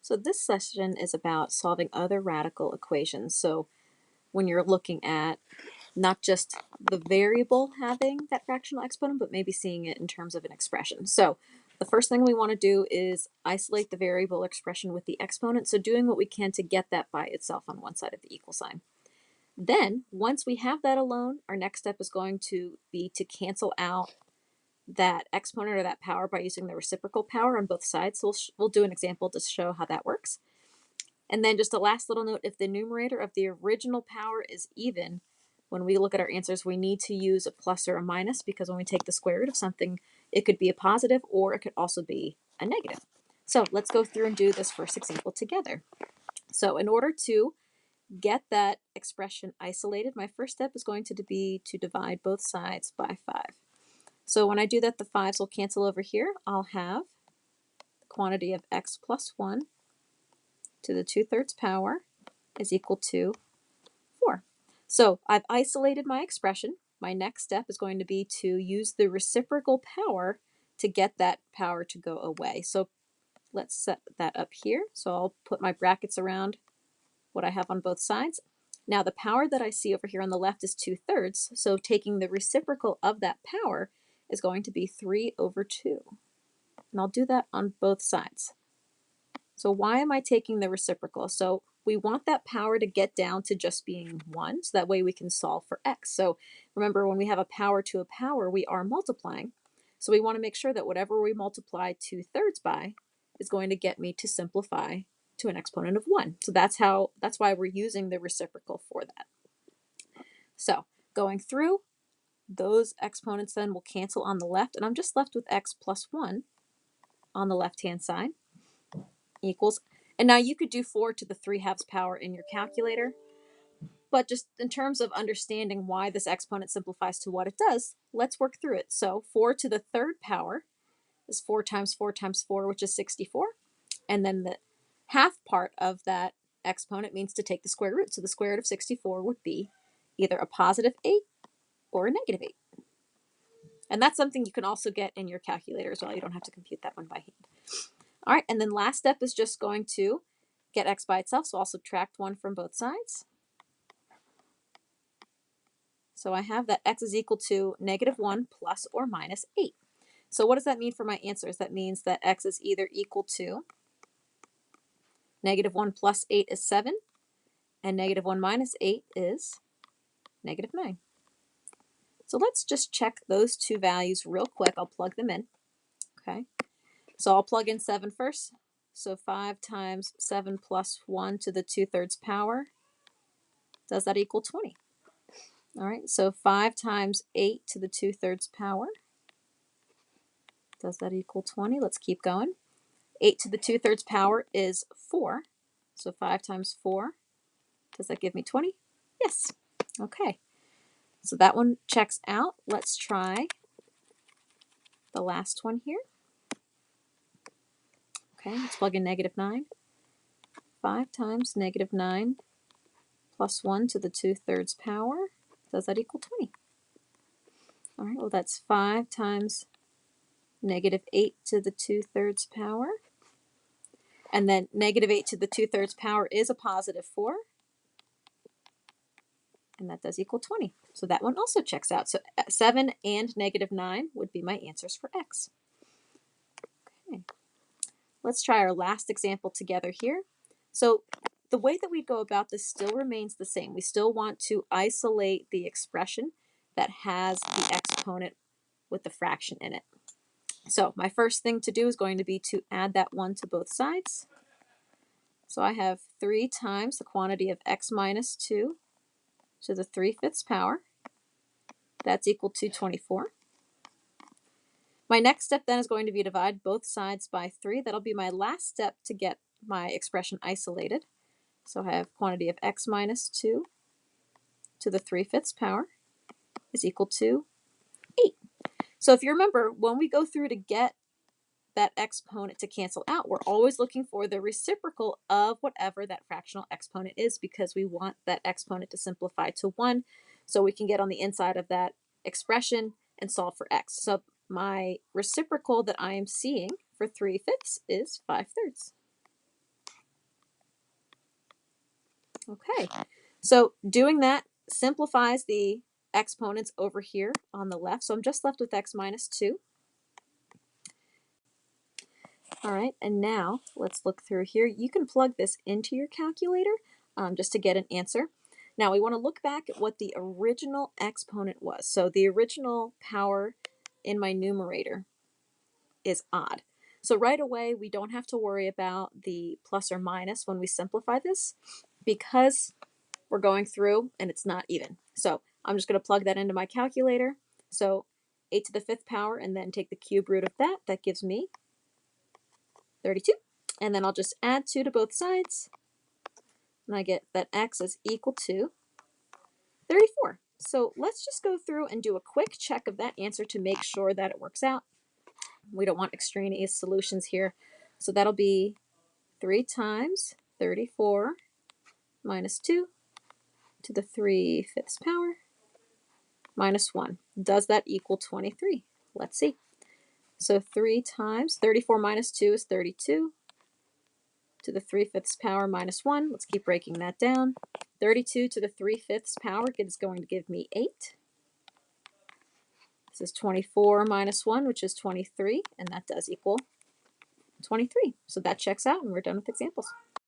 So this session is about solving other radical equations. So when you're looking at not just the variable having that fractional exponent, but maybe seeing it in terms of an expression. So the first thing we want to do is isolate the variable expression with the exponent. So doing what we can to get that by itself on one side of the equal sign. Then once we have that alone, our next step is going to be to cancel out that exponent or that power by using the reciprocal power on both sides. So we'll do an example to show how that works. And then just a last little note, if the numerator of the original power is even, when we look at our answers, we need to use a plus or a minus, because when we take the square root of something, it could be a positive or it could also be a negative. So let's go through and do this first example together. So in order to get that expression isolated, my first step is going to be to divide both sides by 5. So when I do that, the 5s will cancel over here. I'll have the quantity of x plus 1 to the 2/3 power is equal to 4. So I've isolated my expression. My next step is going to be to use the reciprocal power to get that power to go away. So let's set that up here. So I'll put my brackets around what I have on both sides. Now the power that I see over here on the left is 2/3. So taking the reciprocal of that power is going to be 3/2. And I'll do that on both sides. So why am I taking the reciprocal? So we want that power to get down to just being 1, so that way we can solve for x. So remember, when we have a power to a power, we are multiplying. So we want to make sure that whatever we multiply 2/3 by is going to get me to simplify to an exponent of 1. So that's why we're using the reciprocal for that. So going through, those exponents then will cancel on the left, and I'm just left with x plus 1 on the left-hand side equals, and now you could do 4 to the 3/2 power in your calculator, but just in terms of understanding why this exponent simplifies to what it does, let's work through it. So 4 to the 3rd power is 4 times 4 times 4, which is 64. And then the half part of that exponent means to take the square root. So the square root of 64 would be either a positive 8 or a negative 8. And that's something you can also get in your calculator as well. You don't have to compute that one by hand. All right, and then last step is just going to get x by itself, so I'll subtract 1 from both sides. So I have that x is equal to -1 plus or minus 8. So what does that mean for my answers? That means that x is either equal to -1 plus 8 is 7, and -1 minus 8 is -9. So let's just check those two values real quick. I'll plug them in. Okay, so I'll plug in 7 first. So 5 times 7 plus 1 to the 2/3 power, does that equal 20? All right, so 5 times 8 to the 2/3 power, does that equal 20? Let's keep going. 8 to the 2/3 power is 4. So 5 times 4, does that give me 20? Yes. Okay, so that one checks out. Let's try the last one here. Okay, let's plug in -9. 5 times -9 plus 1 to the 2/3 power, does that equal 20? All right, well, that's 5 times -8 to the 2/3 power. And then -8 to the 2/3 power is a positive 4. And that does equal 20. So that one also checks out. So 7 and -9 would be my answers for x. Okay. Let's try our last example together here. So the way that we go about this still remains the same. We still want to isolate the expression that has the exponent with the fraction in it. So my first thing to do is going to be to add that 1 to both sides. So I have 3 times the quantity of x minus 2 to the 3/5 power. That's equal to 24. My next step then is going to be to divide both sides by 3. That'll be my last step to get my expression isolated. So I have quantity of x minus 2 to the 3/5 power is equal to 8. So if you remember, when we go through to get that exponent to cancel out, we're always looking for the reciprocal of whatever that fractional exponent is, because we want that exponent to simplify to 1 so we can get on the inside of that expression and solve for x. So my reciprocal that I am seeing for 3/5 is 5/3. Okay, so doing that simplifies the exponents over here on the left. So I'm just left with x minus 2. All right, and now let's look through here. You can plug this into your calculator just to get an answer. Now we want to look back at what the original exponent was. So the original power in my numerator is odd. So right away, we don't have to worry about the plus or minus when we simplify this because we're going through and it's not even. So I'm just going to plug that into my calculator. So 8 to the 5th power and then take the cube root of that. That gives me 32. And then I'll just add 2 to both sides. And I get that x is equal to 34. So let's just go through and do a quick check of that answer to make sure that it works out. We don't want extraneous solutions here. So that'll be 3 times 34 minus 2 to the 3/5 power minus 1. Does that equal 23? Let's see. So 3 times 34 minus 2 is 32 to the 3/5 power minus 1. Let's keep breaking that down. 32 to the 3/5 power is going to give me 8. This is 24 minus 1, which is 23, and that does equal 23. So that checks out, and we're done with examples.